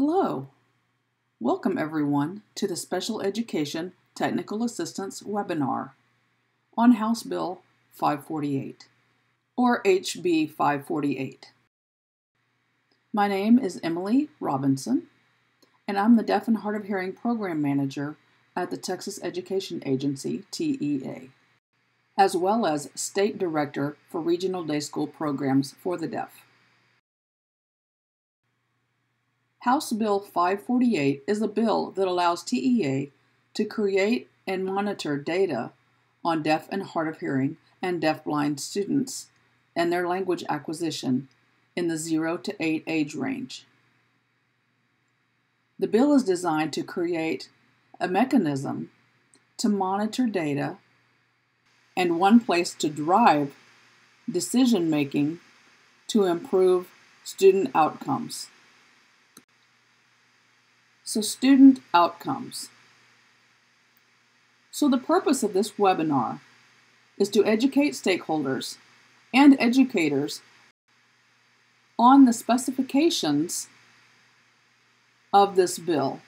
Hello. Welcome everyone to the Special Education Technical Assistance webinar on House Bill 548 or HB 548. My name is Emily Robinson and I'm the Deaf and Hard of Hearing Program Manager at the Texas Education Agency, TEA, as well as State Director for Regional Day School Programs for the Deaf. House Bill 548 is a bill that allows TEA to create and monitor data on deaf and hard of hearing and deafblind students and their language acquisition in the 0 to 8 age range. The bill is designed to create a mechanism to monitor data and one place to drive decision-making to improve student outcomes. So student outcomes. So the purpose of this webinar is to educate stakeholders and educators on the specifications of this bill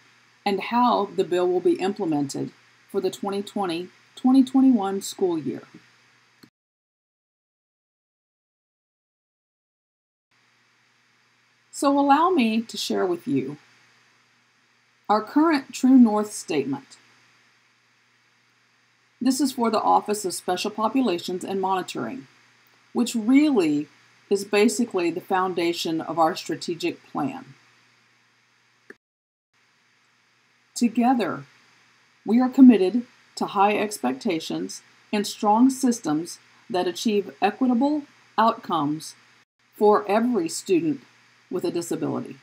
and how the bill will be implemented for the 2020-2021 school year. So allow me to share with you our current True North statement. This is for the Office of Special Populations and Monitoring, which really is basically the foundation of our strategic plan. Together, we are committed to high expectations and strong systems that achieve equitable outcomes for every student with a disability.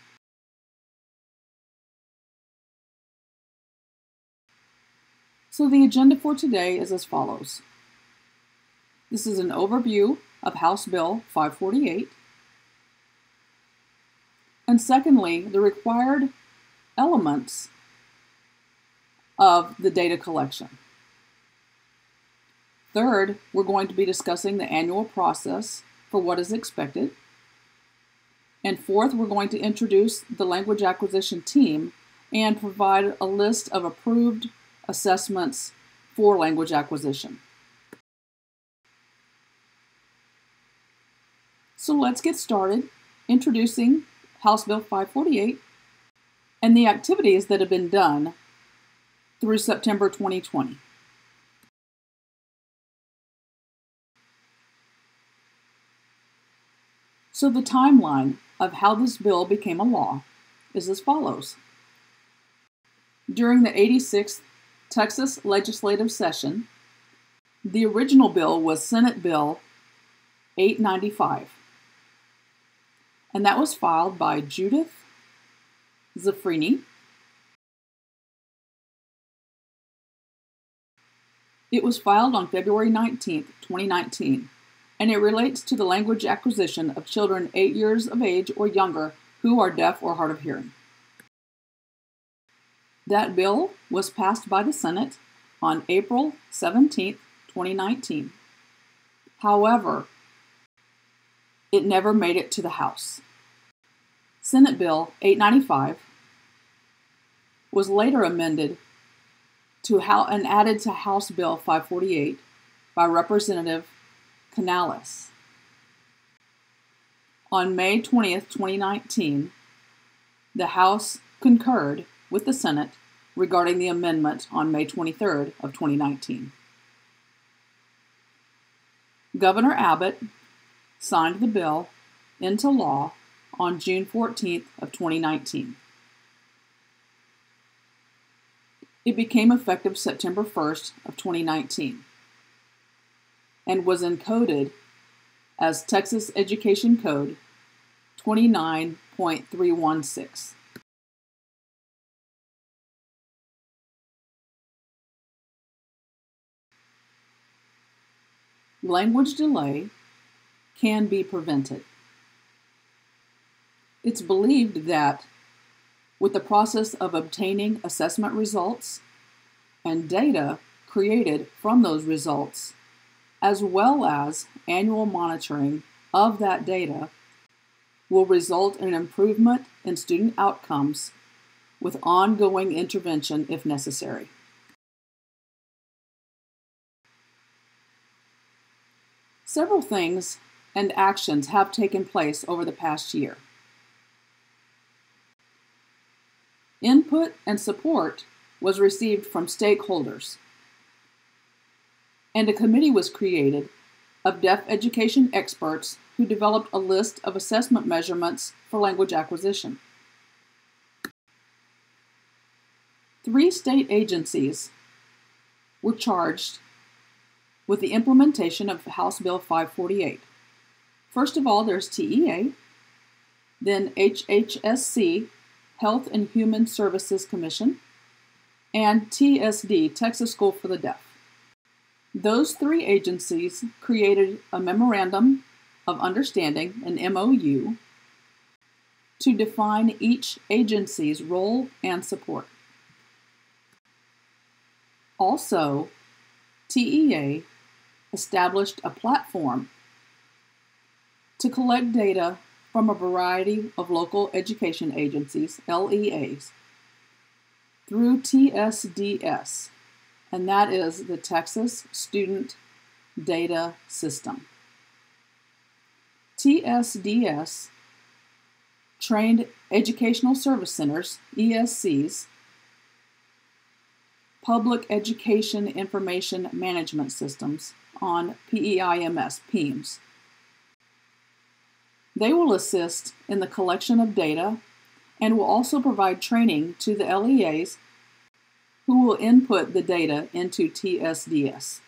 So the agenda for today is as follows. This is an overview of House Bill 548. And secondly, the required elements of the data collection. Third, we're going to be discussing the annual process for what is expected. And fourth, we're going to introduce the language acquisition team and provide a list of approved assessments for language acquisition. So let's get started introducing House Bill 548 and the activities that have been done through September 2020. So the timeline of how this bill became a law is as follows. During the 86th Texas legislative session, the original bill was Senate Bill 895, and that was filed by Judith Zafrini. It was filed on February 19, 2019, and it relates to the language acquisition of children 8 years of age or younger who are deaf or hard of hearing. That bill was passed by the Senate on April 17, 2019. However, it never made it to the House. Senate Bill 895 was later amended and added to House Bill 548 by Representative Canales. On May 20, 2019, the House concurred with the Senate regarding the amendment on May 23rd of 2019. Governor Abbott signed the bill into law on June 14th of 2019. It became effective September 1st of 2019 and was encoded as Texas Education Code 29.316. Language delay can be prevented. It's believed that with the process of obtaining assessment results and data created from those results, as well as annual monitoring of that data, will result in improvement in student outcomes with ongoing intervention if necessary. Several things and actions have taken place over the past year. Input and support was received from stakeholders, and a committee was created of deaf education experts who developed a list of assessment measurements for language acquisition. 3 state agencies were charged with the implementation of House Bill 548. First of all, there's TEA, then HHSC, Health and Human Services Commission, and TSD, Texas School for the Deaf. Those 3 agencies created a Memorandum of Understanding, an MOU, to define each agency's role and support. Also, TEA established a platform to collect data from a variety of local education agencies, LEAs, through TSDS, and that is the Texas Student Data System. TSDS trained Educational Service Centers, ESCs, Public Education Information Management Systems, on PEIMS, PEIMS. They will assist in the collection of data and will also provide training to the LEAs who will input the data into TSDS.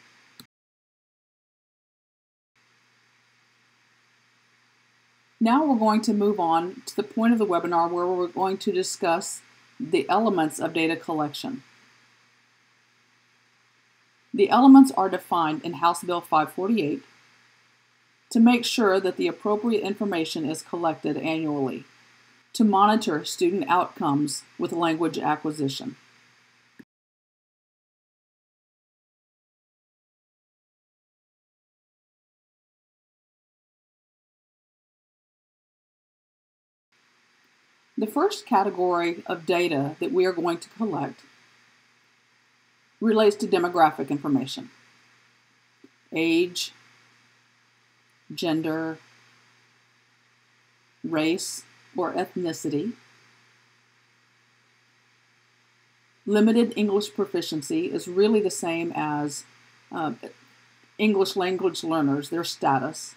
Now we're going to move on to the point of the webinar where we're going to discuss the elements of data collection. The elements are defined in House Bill 548 to make sure that the appropriate information is collected annually to monitor student outcomes with language acquisition. The first category of data that we are going to collect relates to demographic information: age, gender, race or ethnicity, limited English proficiency is really the same as English language learners, their status,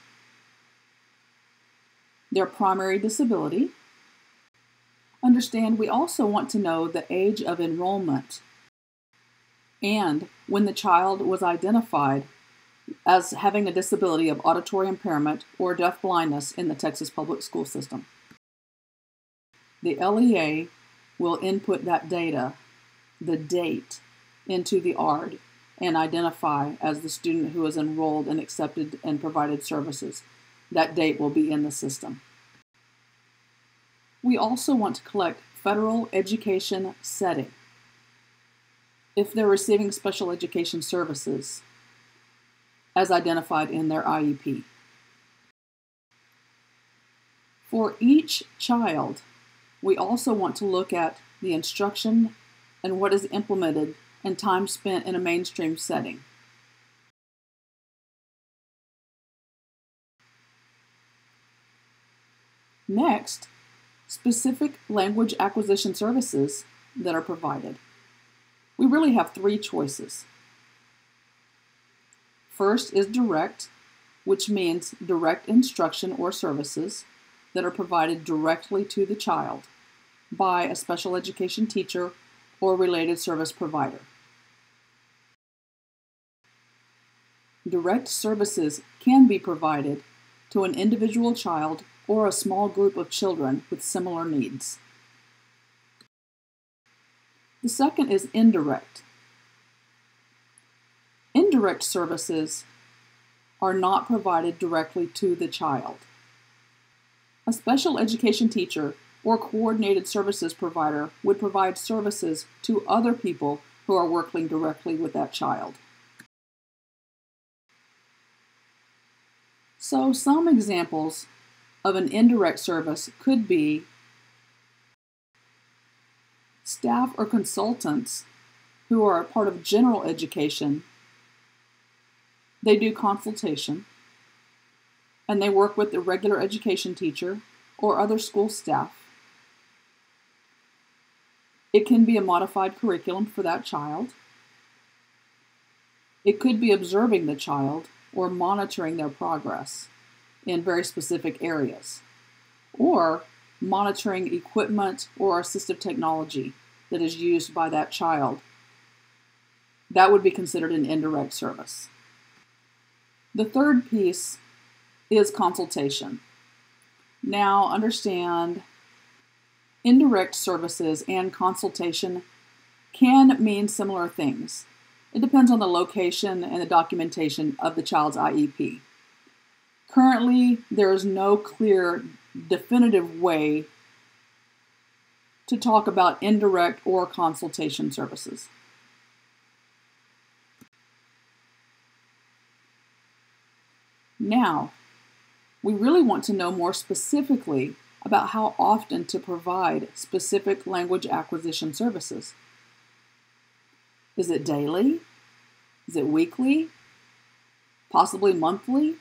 their primary disability. Understand, we also want to know the age of enrollment and when the child was identified as having a disability of auditory impairment or deaf blindness in the Texas public school system. The LEA will input that data, the date, into the ARD and identify as the student who is enrolled and accepted and provided services. That date will be in the system. We also want to collect federal education setting. If they're receiving special education services as identified in their IEP. For each child, we also want to look at the instruction and what is implemented and time spent in a mainstream setting. Next, specific language acquisition services that are provided. We really have 3 choices. First is direct, which means direct instruction or services that are provided directly to the child by a special education teacher or related service provider. Direct services can be provided to an individual child or a small group of children with similar needs. The second is indirect. Indirect services are not provided directly to the child. A special education teacher or coordinated services provider would provide services to other people who are working directly with that child. So some examples of an indirect service could be Staff or consultants who are a part of general education, they do consultation, and they work with the regular education teacher or other school staff. It can be a modified curriculum for that child. It could be observing the child or monitoring their progress in very specific areas, or monitoring equipment or assistive technology that is used by that child. That would be considered an indirect service. The third piece is consultation. Now, understand, indirect services and consultation can mean similar things. It depends on the location and the documentation of the child's IEP. Currently, there is no clear, definitive way to talk about indirect or consultation services. Now, we really want to know more specifically about how often to provide specific language acquisition services. Is it daily? Is it weekly? Possibly monthly?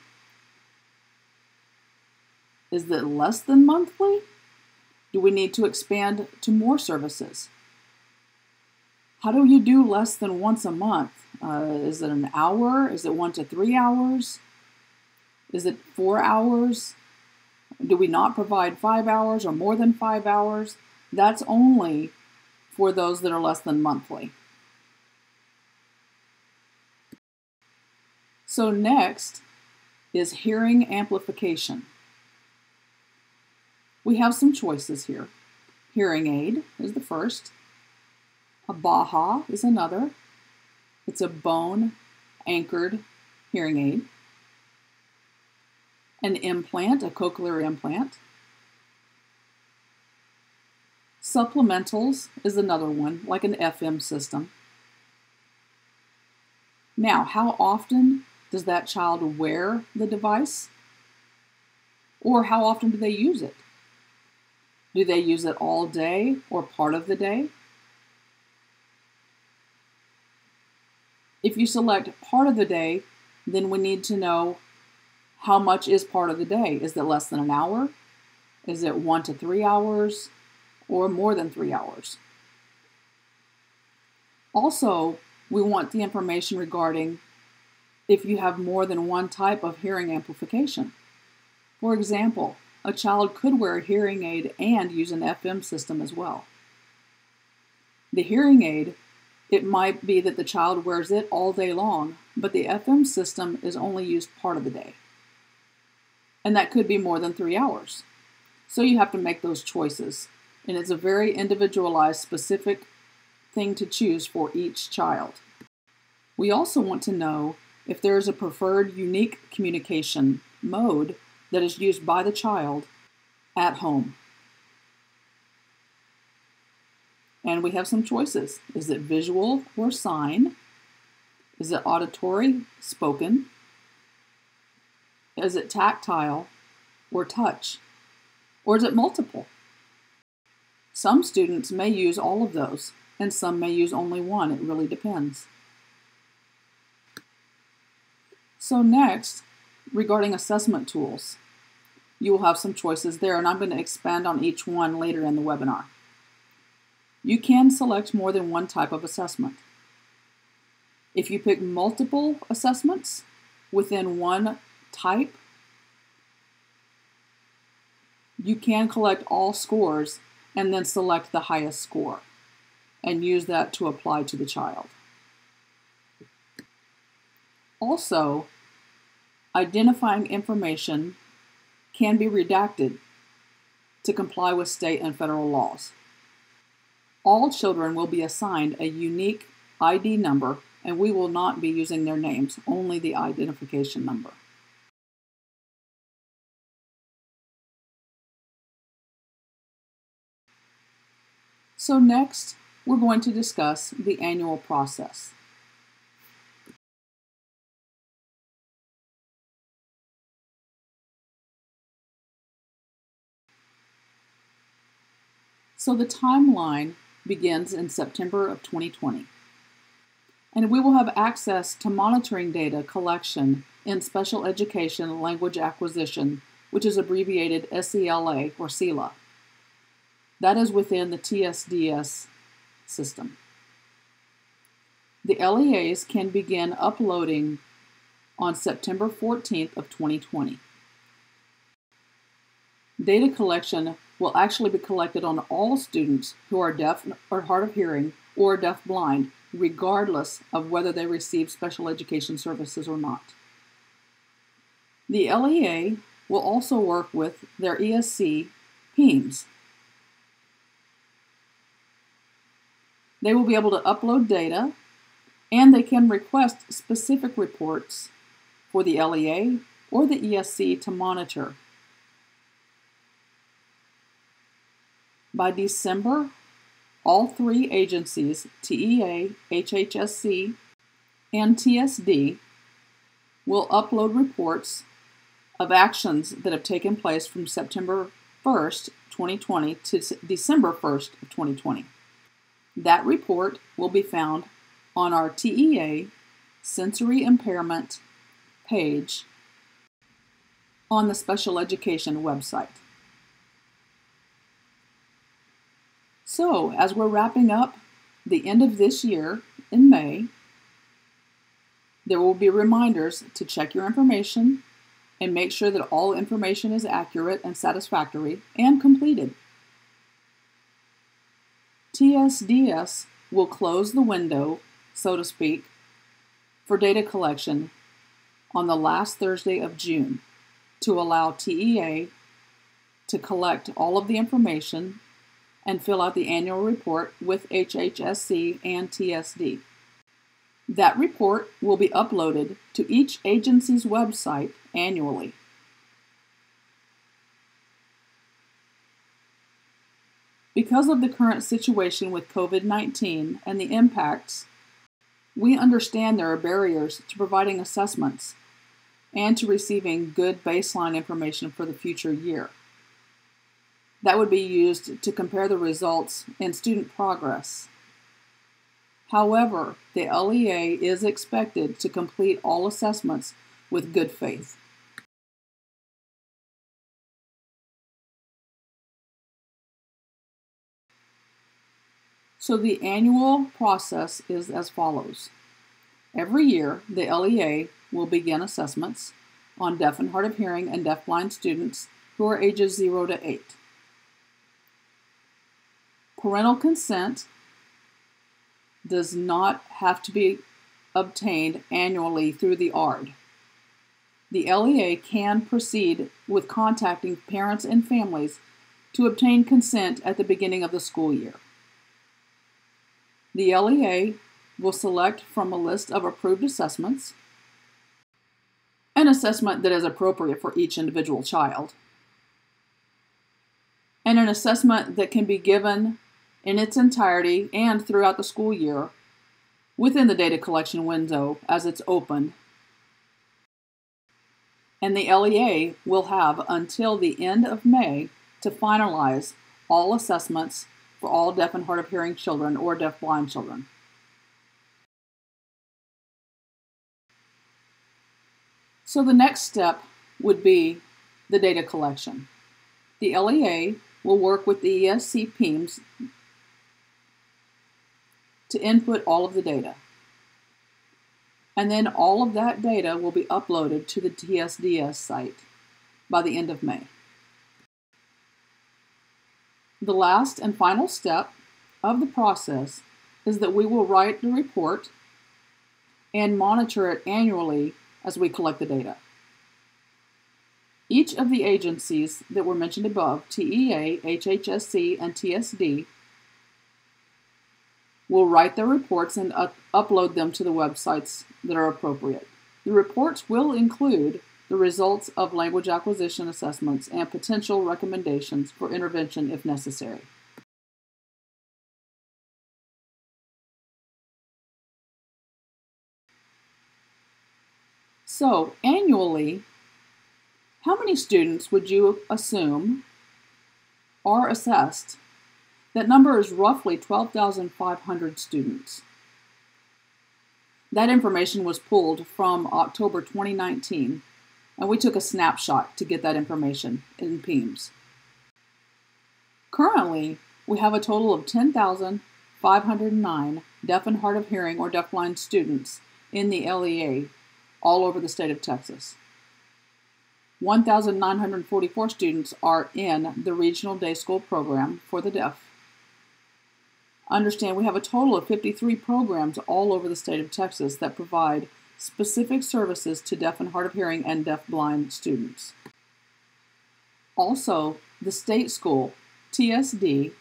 Is it less than monthly? Do we need to expand to more services? How do you do less than once a month? Is it an hour? Is it 1 to 3 hours? Is it 4 hours? Do we not provide 5 hours or more than 5 hours? That's only for those that are less than monthly. So next is hearing amplification. We have some choices here. Hearing aid is the first. A BAHA is another. It's a bone-anchored hearing aid. An implant, a cochlear implant. Supplementals is another one, like an FM system. Now, how often does that child wear the device? Or how often do they use it? Do they use it all day or part of the day? If you select part of the day, then we need to know how much is part of the day. Is it less than an hour? Is it 1 to 3 hours? Or more than 3 hours? Also, we want the information regarding if you have more than one type of hearing amplification. For example, a child could wear a hearing aid and use an FM system as well. The hearing aid, it might be that the child wears it all day long, but the FM system is only used part of the day. And that could be more than 3 hours. So you have to make those choices. And it's a very individualized, specific thing to choose for each child. We also want to know if there is a preferred unique communication mode that is used by the child at home. And we have some choices. Is it visual or sign? Is it auditory, spoken? Is it tactile or touch? Or is it multiple? Some students may use all of those, and some may use only one. It really depends. So next, regarding assessment tools, you will have some choices there, and I'm going to expand on each one later in the webinar. You can select more than one type of assessment. If you pick multiple assessments within one type, you can collect all scores and then select the highest score and use that to apply to the child. Also, identifying information can be redacted to comply with state and federal laws. All children will be assigned a unique ID number, and we will not be using their names, only the identification number. So next, we're going to discuss the annual process. So the timeline begins in September of 2020. And we will have access to monitoring data collection in special education language acquisition, which is abbreviated SELA or SELA. That is within the TSDS system. The LEAs can begin uploading on September 14th of 2020. Data collection will actually be collected on all students who are deaf or hard of hearing or deaf-blind, regardless of whether they receive special education services or not. The LEA will also work with their ESC PEIMS. They will be able to upload data, and they can request specific reports for the LEA or the ESC to monitor. By December, all three agencies, TEA, HHSC, and TSD, will upload reports of actions that have taken place from September 1st, 2020 to December 1st of 2020. That report will be found on our TEA sensory impairment page on the special education website. So, as we're wrapping up the end of this year in May, there will be reminders to check your information and make sure that all information is accurate and satisfactory and completed. TSDS will close the window, so to speak, for data collection on the last Thursday of June to allow TEA to collect all of the information and fill out the annual report with HHSC and TSD. That report will be uploaded to each agency's website annually. Because of the current situation with COVID-19 and the impacts, we understand there are barriers to providing assessments and to receiving good baseline information for the future year. That would be used to compare the results and student progress. However, the LEA is expected to complete all assessments with good faith. So the annual process is as follows. Every year, the LEA will begin assessments on deaf and hard of hearing and deaf-blind students who are ages 0 to 8. Parental consent does not have to be obtained annually through the ARD. The LEA can proceed with contacting parents and families to obtain consent at the beginning of the school year. The LEA will select from a list of approved assessments, an assessment that is appropriate for each individual child, and an assessment that can be given in its entirety and throughout the school year within the data collection window as it's open. And the LEA will have until the end of May to finalize all assessments for all deaf and hard of hearing children or deaf-blind children. So the next step would be the data collection. The LEA will work with the ESC PEIMS to input all of the data. And then all of that data will be uploaded to the TSDS site by the end of May. The last and final step of the process is that we will write the report and monitor it annually as we collect the data. Each of the agencies that were mentioned above, TEA, HHSC, and TSD, will write their reports and upload them to the websites that are appropriate. The reports will include the results of language acquisition assessments and potential recommendations for intervention if necessary. So, annually, how many students would you assume are assessed That number is roughly 12,500 students. That information was pulled from October 2019, and we took a snapshot to get that information in PEIMS. Currently, we have a total of 10,509 deaf and hard of hearing or deafblind students in the LEA all over the state of Texas. 1,944 students are in the Regional Day School program for the deaf. Understand we have a total of 53 programs all over the state of Texas that provide specific services to deaf and hard of hearing and deaf-blind students. Also, the state school, TSD,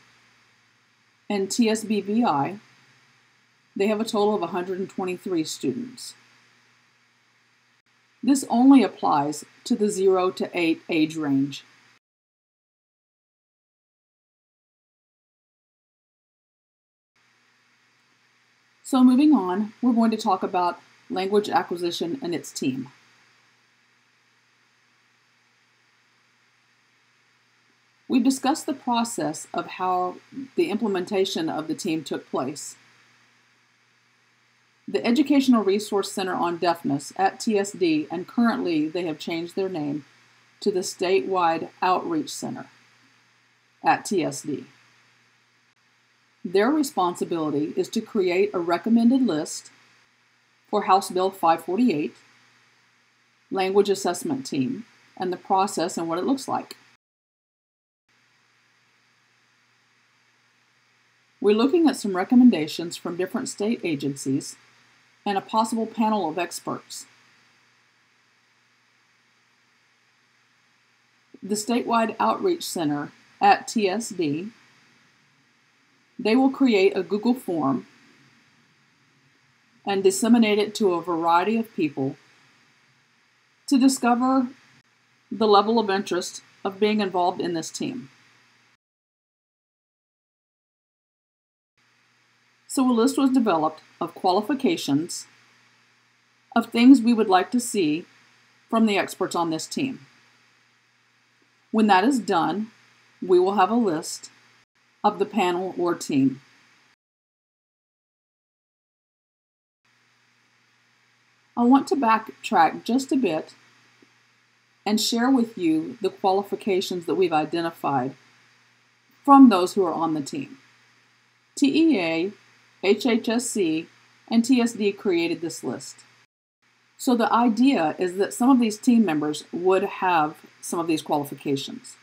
and TSBVI, they have a total of 123 students. This only applies to the 0 to 8 age range. So moving on, we're going to talk about language acquisition and its team. We've discussed the process of how the implementation of the team took place. The Educational Resource Center on Deafness at TSD, and currently they have changed their name to the Statewide Outreach Center at TSD. Their responsibility is to create a recommended list for House Bill 548, language assessment team, and the process and what it looks like. We're looking at some recommendations from different state agencies and a possible panel of experts. The Statewide Outreach Center at TSD, they will create a Google form and disseminate it to a variety of people to discover the level of interest of being involved in this team. So a list was developed of qualifications of things we would like to see from the experts on this team. When that is done, we will have a list of the panel or team. I want to backtrack just a bit and share with you the qualifications that we've identified from those who are on the team. TEA, HHSC, and TSD created this list. So the idea is that some of these team members would have some of these qualifications.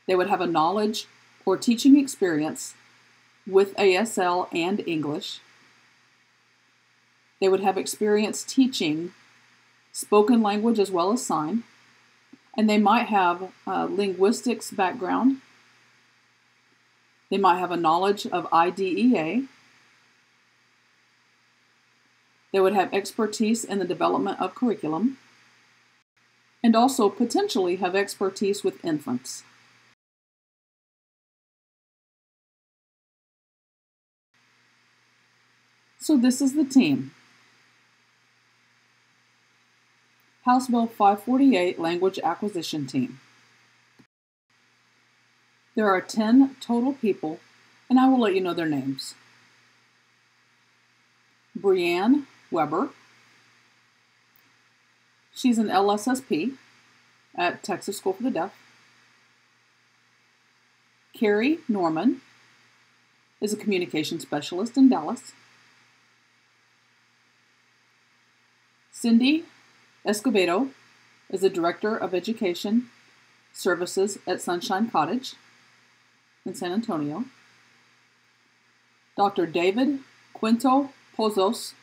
They would have a knowledge or teaching experience with ASL and English. They would have experience teaching spoken language as well as sign, and they might have a linguistics background. They might have a knowledge of IDEA. They would have expertise in the development of curriculum, and also potentially have expertise with infants. So this is the team. House Bill 548 Language Acquisition Team. There are 10 total people, and I will let you know their names. Brianne Weber. She's an LSSP at Texas School for the Deaf. Carrie Norman is a communication specialist in Dallas. Cindy Escobedo is the Director of Education Services at Sunshine Cottage in San Antonio. Dr. David Quinto Pozos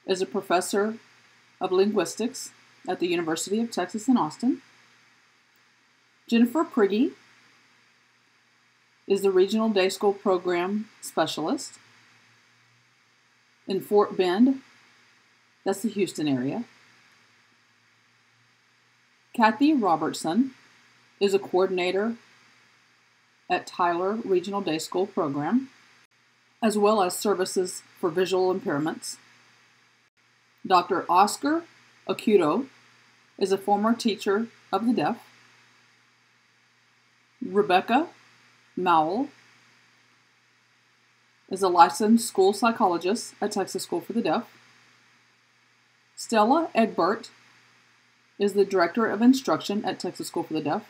is a professor of linguistics at the University of Texas in Austin. Jennifer Prigge is the Regional Day School Program Specialist in Fort Bend. That's the Houston area. Kathy Robertson is a coordinator at Tyler Regional Day School Program, as well as services for visual impairments. Dr. Oscar Acuto is a former teacher of the deaf. Rebecca Mowell is a licensed school psychologist at Texas School for the Deaf. Stella Egbert is the Director of Instruction at Texas School for the Deaf.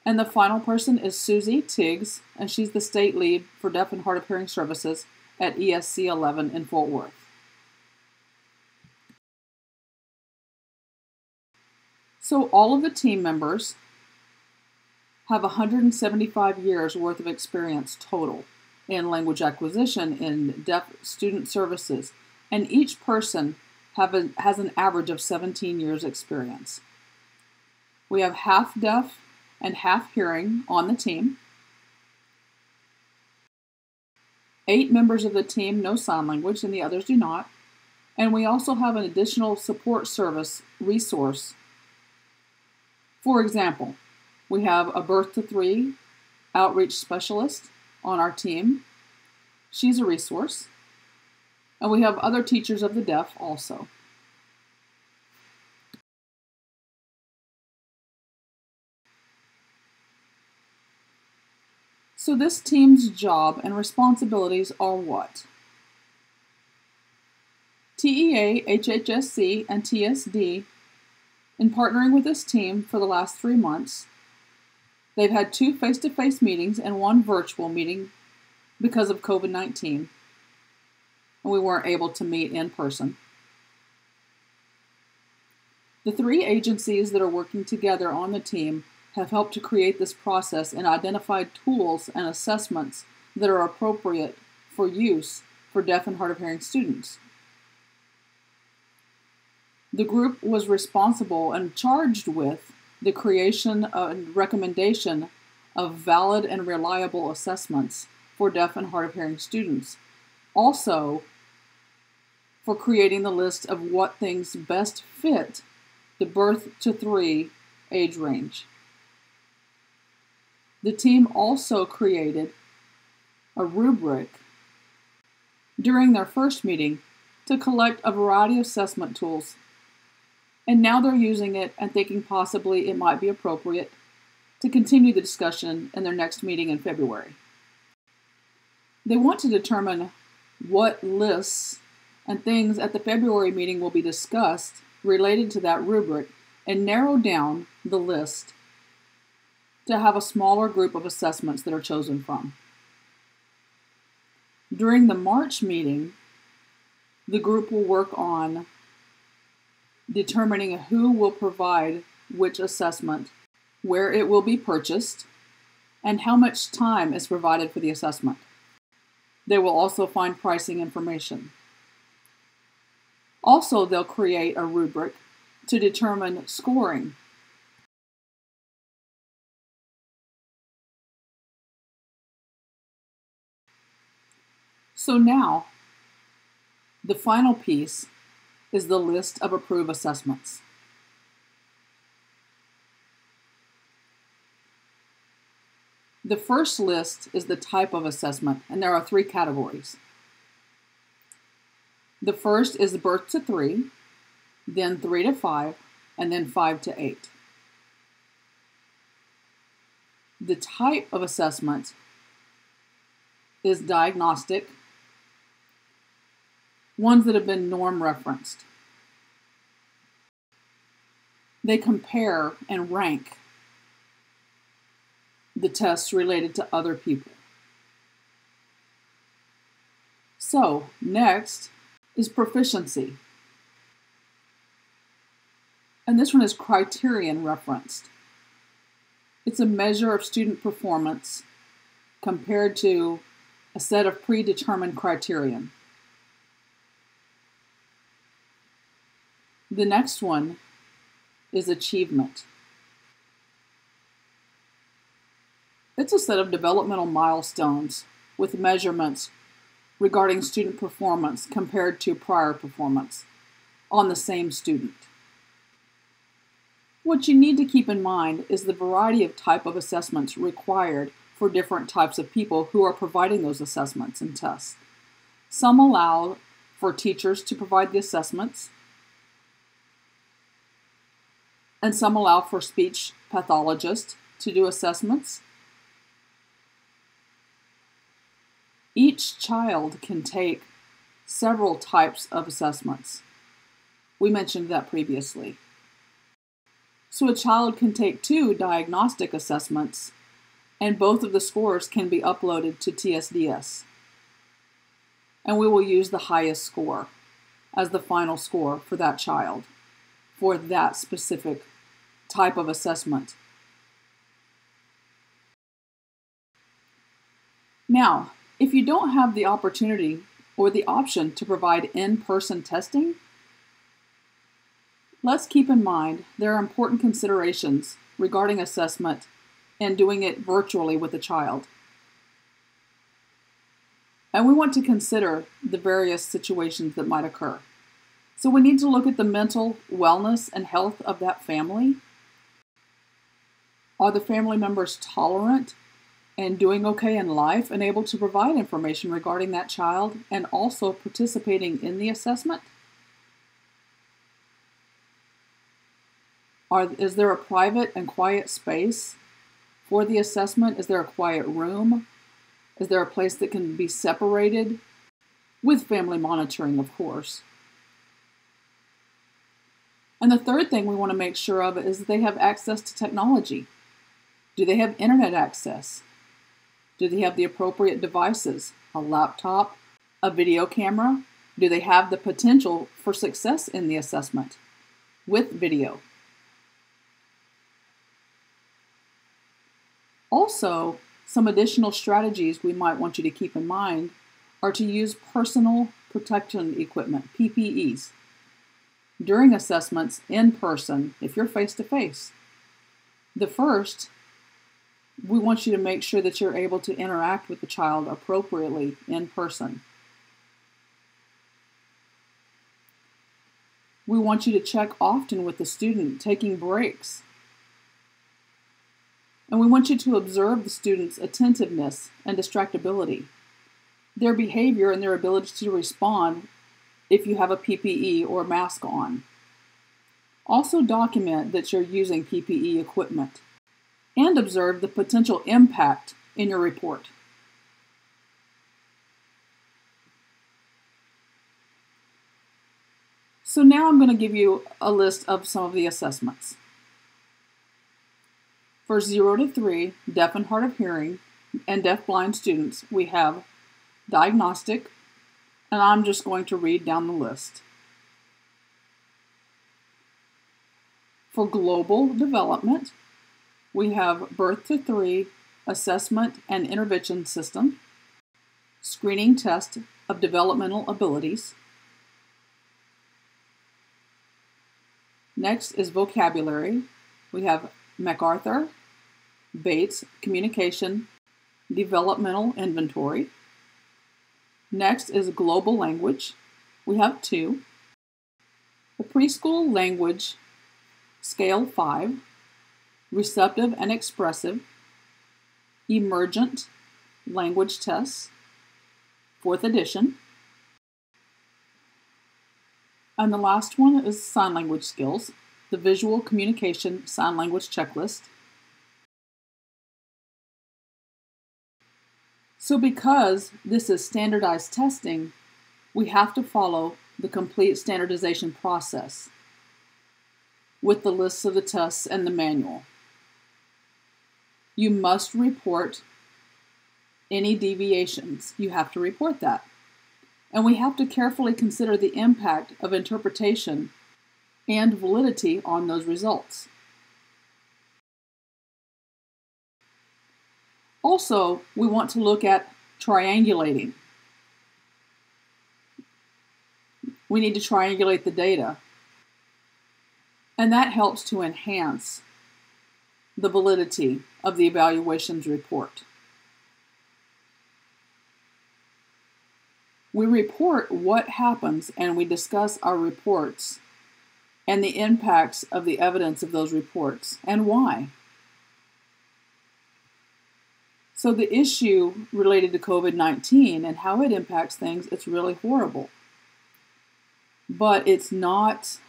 And the final person is Susie Tiggs, and she's the State Lead for Deaf and Hard of Hearing Services at ESC 11 in Fort Worth. So all of the team members have 175 years worth of experience total in language acquisition, in deaf student services, and each person has an average of 17 years experience. We have half deaf and half hearing on the team. 8 members of the team know sign language and the others do not. And we also have an additional support service resource. For example, we have a birth to 3 outreach specialist on our team. She's a resource. And we have other teachers of the deaf also. So this team's job and responsibilities are what? TEA, HHSC, and TSD, in partnering with this team for the last 3 months, they've had 2 face-to-face meetings and 1 virtual meeting because of COVID-19, and we weren't able to meet in person. The 3 agencies that are working together on the team have helped to create this process and identified tools and assessments that are appropriate for use for deaf and hard of hearing students. The group was responsible and charged with the creation and recommendation of valid and reliable assessments for deaf and hard of hearing students. Also, for creating the list of what things best fit the birth to 3 age range. The team also created a rubric during their first meeting to collect a variety of assessment tools, and now they're using it and thinking possibly it might be appropriate to continue the discussion in their next meeting in February. They want to determine what lists and things at the February meeting will be discussed related to that rubric and narrow down the list to have a smaller group of assessments that are chosen from. During the March meeting, the group will work on determining who will provide which assessment, where it will be purchased, and how much time is provided for the assessment. They will also find pricing information. Also, they'll create a rubric to determine scoring. So now, the final piece is the list of approved assessments. The first list is the type of assessment, and there are 3 categories. The first is birth to 3, then 3 to 5, and then 5 to 8. The type of assessment is diagnostic, ones that have been norm referenced. They compare and rank the tests related to other people. So, next is proficiency. And this one is criterion referenced. It's a measure of student performance compared to a set of predetermined criterion. The next one is achievement. It's a set of developmental milestones with measurements regarding student performance compared to prior performance on the same student. What you need to keep in mind is the variety of type of assessments required for different types of people who are providing those assessments and tests. Some allow for teachers to provide the assessments, and some allow for speech pathologists to do assessments. Each child can take several types of assessments. We mentioned that previously. So a child can take 2 diagnostic assessments, and both of the scores can be uploaded to TSDS. And we will use the highest score as the final score for that child, for that specific type of assessment. Now, if you don't have the opportunity or the option to provide in-person testing, let's keep in mind there are important considerations regarding assessment and doing it virtually with a child. And we want to consider the various situations that might occur. So we need to look at the mental wellness and health of that family. Are the family members tolerant and doing okay in life and able to provide information regarding that child and also participating in the assessment? Is there a private and quiet space for the assessment? Is there a quiet room? Is there a place that can be separated with family monitoring, of course? And the third thing we want to make sure of is that they have access to technology. Do they have internet access? Do they have the appropriate devices? A laptop, a video camera? Do they have the potential for success in the assessment with video? Also, some additional strategies we might want you to keep in mind are to use personal protection equipment, PPEs, during assessments in person if you're face-to-face. The first, we want you to make sure that you're able to interact with the child appropriately in person. We want you to check often with the student, taking breaks. And we want you to observe the student's attentiveness and distractibility, their behavior and their ability to respond if you have a PPE or mask on. Also document that you're using PPE equipment and observe the potential impact in your report. So now I'm going to give you a list of some of the assessments. For 0 to 3, deaf and hard of hearing, and deaf-blind students, we have diagnostic, and I'm just going to read down the list. For global development, we have birth to 3, assessment and intervention system, screening test of developmental abilities. Next is vocabulary. We have MacArthur, Bates, communication, developmental inventory. Next is global language. We have 2. The preschool language, scale 5, receptive and expressive, emergent language tests, 4th edition. And the last one is sign language skills, the visual communication sign language checklist. So because this is standardized testing, we have to follow the complete standardization process with the lists of the tests and the manual. You must report any deviations. You have to report that. And we have to carefully consider the impact of interpretation and validity on those results. Also, we want to look at triangulating. We need to triangulate the data, and that helps to enhance the validity of the evaluations report. We report what happens and we discuss our reports and the impacts of the evidence of those reports and why. So the issue related to COVID-19 and how it impacts things, it's really horrible. But it's not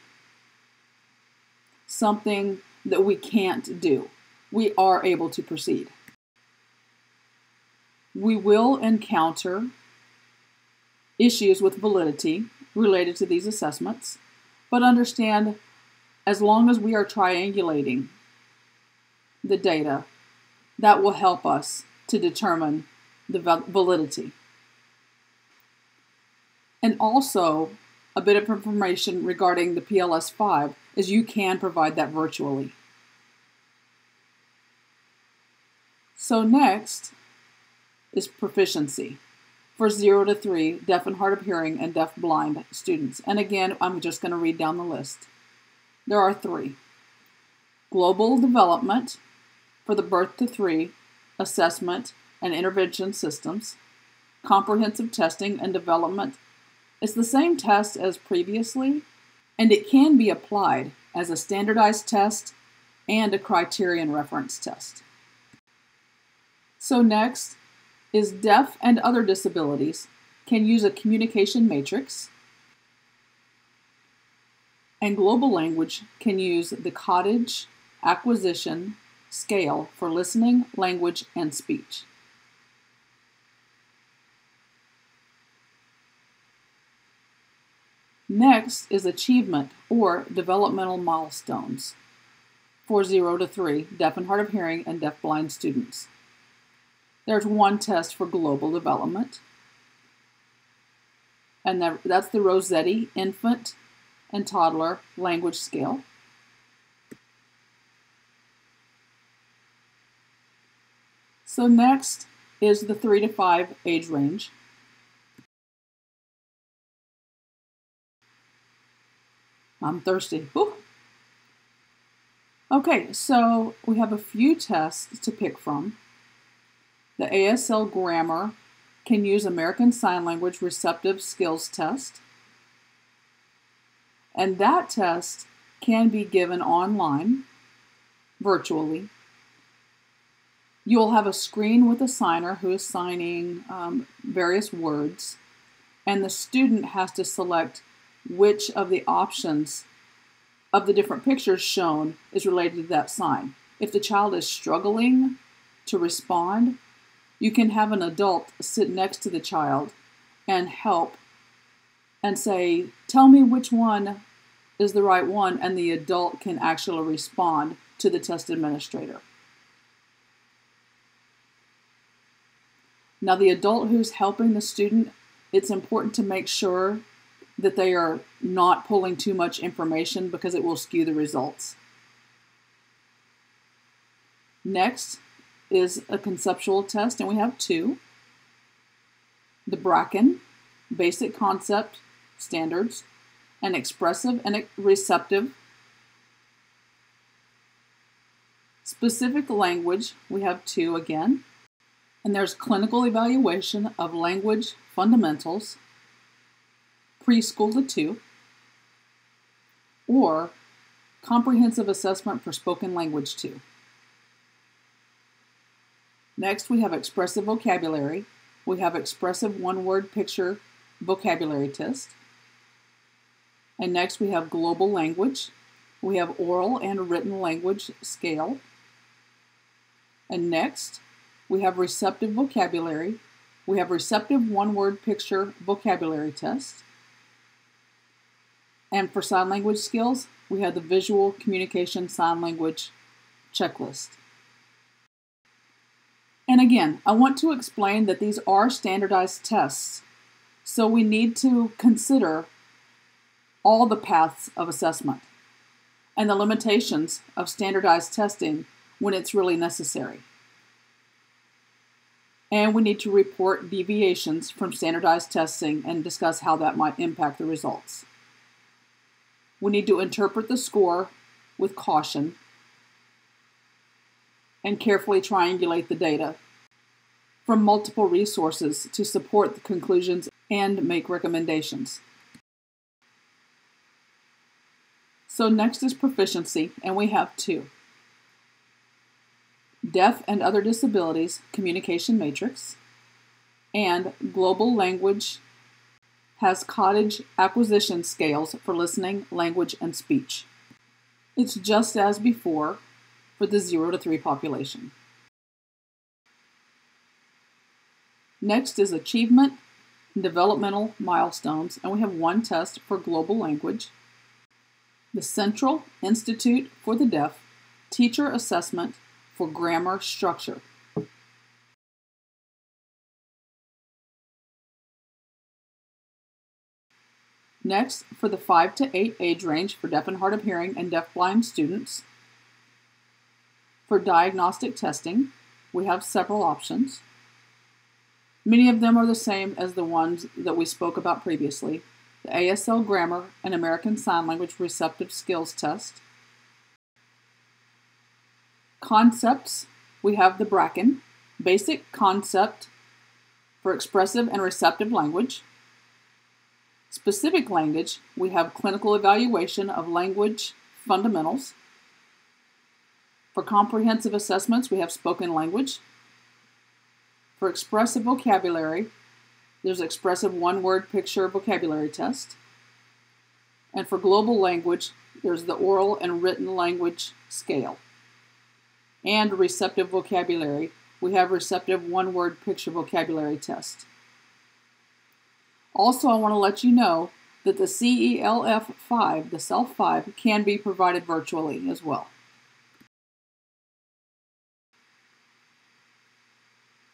something that we can't do. we are able to proceed. We will encounter issues with validity related to these assessments, but understand as long as we are triangulating the data, that will help us to determine the validity. And also, a bit of information regarding the PLS-5 is you can provide that virtually. So next is proficiency for 0 to 3 deaf and hard of hearing and deaf-blind students. And again, I'm just going to read down the list. There are 3. Global development for the birth to 3 assessment and intervention systems. Comprehensive testing and development. It's the same test as previously, and it can be applied as a standardized test and a criterion reference test. So next is deaf and other disabilities can use a communication matrix, and global language can use the cottage acquisition scale for listening, language, and speech. Next is achievement or developmental milestones for 0 to 3 deaf and hard of hearing and deaf-blind students. There's one test for global development, and that's the Rossetti Infant and Toddler Language Scale. So next is the 3 to 5 age range. I'm thirsty. Whew. Okay, so we have a few tests to pick from. The ASL Grammar can use American Sign Language Receptive Skills Test. And that test can be given online, virtually. You'll have a screen with a signer who is signing various words, and the student has to select which of the options of the different pictures shown is related to that sign. If the child is struggling to respond, you can have an adult sit next to the child and help and say, tell me which one is the right one, and the adult can actually respond to the test administrator. Now, the adult who's helping the student, it's important to make sure that they are not pulling too much information because it will skew the results. Next is a conceptual test, and we have 2. The Bracken, Basic Concept Standards, and Expressive and Receptive. Specific language, we have 2 again. And there's clinical evaluation of language fundamentals, preschool to 2, or comprehensive assessment for spoken language 2. Next, we have expressive vocabulary. We have expressive one-word picture vocabulary test. And next, we have global language. We have oral and written language scale. And next, we have receptive vocabulary. We have receptive one-word picture vocabulary test. And for sign language skills, we have the visual communication sign language checklist. And again, I want to explain that these are standardized tests, so we need to consider all the paths of assessment and the limitations of standardized testing when it's really necessary. And we need to report deviations from standardized testing and discuss how that might impact the results. We need to interpret the score with caution and carefully triangulate the data from multiple resources to support the conclusions and make recommendations. So next is proficiency, and we have 2. Deaf and Other Disabilities Communication Matrix, and Global Language has cottage acquisition scales for listening, language, and speech. It's just as before. for the 0 to 3 population. Next is Achievement and Developmental Milestones, and we have one test for Global Language. The Central Institute for the Deaf Teacher Assessment for Grammar Structure. Next, for the 5 to 8 age range for deaf and hard of hearing and deafblind students. For diagnostic testing, we have several options. Many of them are the same as the ones that we spoke about previously. The ASL Grammar and American Sign Language Receptive Skills Test. Concepts, we have the Bracken, Basic Concept for Expressive and Receptive Language. Specific language, we have Clinical Evaluation of Language Fundamentals. For comprehensive assessments, we have Spoken Language. For expressive vocabulary, there's Expressive One-Word Picture Vocabulary Test. And for global language, there's the Oral and Written Language Scale. And receptive vocabulary, we have Receptive One-Word Picture Vocabulary Test. Also, I want to let you know that the CELF-5, the SELF-5, can be provided virtually as well.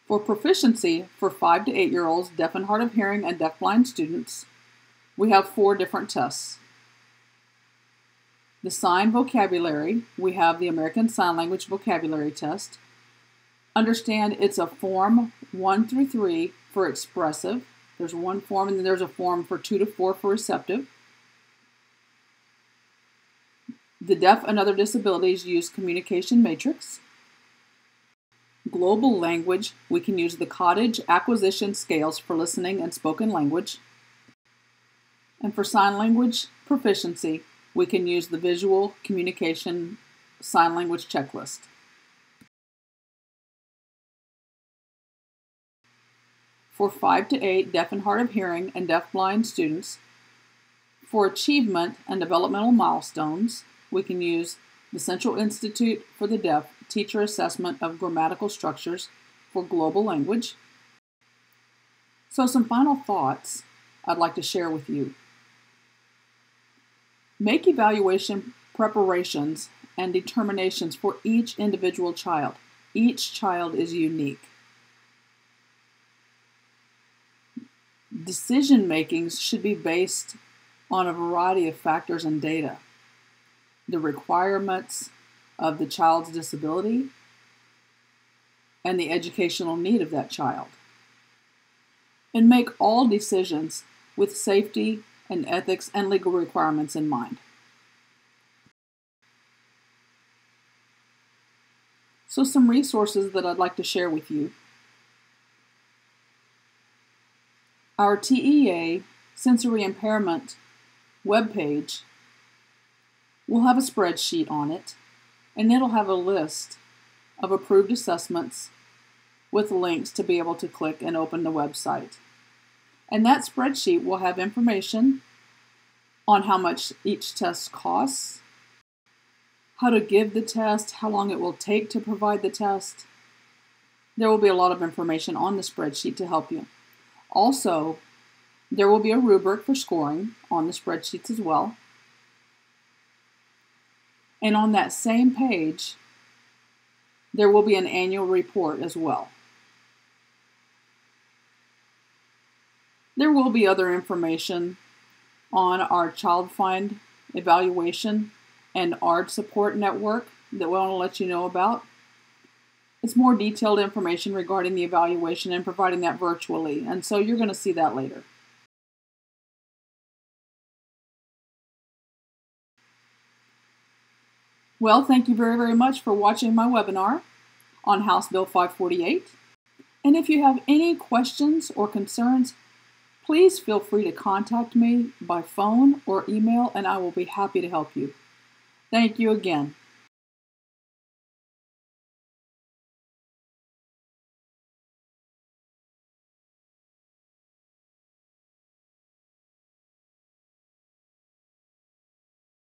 For proficiency for 5 to 8-year-olds, deaf and hard of hearing and deafblind students, we have 4 different tests. The sign vocabulary, we have the American Sign Language Vocabulary Test. Understand it's a form 1 through 3 for expressive. There's one form, and then there's a form for 2 to 4 for receptive. The deaf and other disabilities use communication matrix. Global language, we can use the Cottage Acquisition Scales for listening and spoken language. And for sign language proficiency, we can use the Visual Communication Sign Language Checklist. For 5 to 8 deaf and hard of hearing and deafblind students, for achievement and developmental milestones, we can use the Central Institute for the Deaf Teacher Assessment of Grammatical Structures for global language. So some final thoughts I'd like to share with you. Make evaluation preparations and determinations for each individual child. Each child is unique. Decision makings should be based on a variety of factors and data. The requirements of the child's disability and the educational need of that child. And make all decisions with safety and ethics and legal requirements in mind. So some resources that I'd like to share with you. Our TEA sensory impairment webpage will have a spreadsheet on it, and it'll have a list of approved assessments with links to be able to click and open the website. And that spreadsheet will have information on how much each test costs, how to give the test, how long it will take to provide the test. There will be a lot of information on the spreadsheet to help you. Also, there will be a rubric for scoring on the spreadsheets as well. And on that same page, there will be an annual report as well. There will be other information on our Child Find evaluation and ARD support network that we want to let you know about. It's more detailed information regarding the evaluation and providing that virtually, and so you're going to see that later. Well, thank you very, very much for watching my webinar on House Bill 548. And if you have any questions or concerns, please feel free to contact me by phone or email, and I will be happy to help you. Thank you again.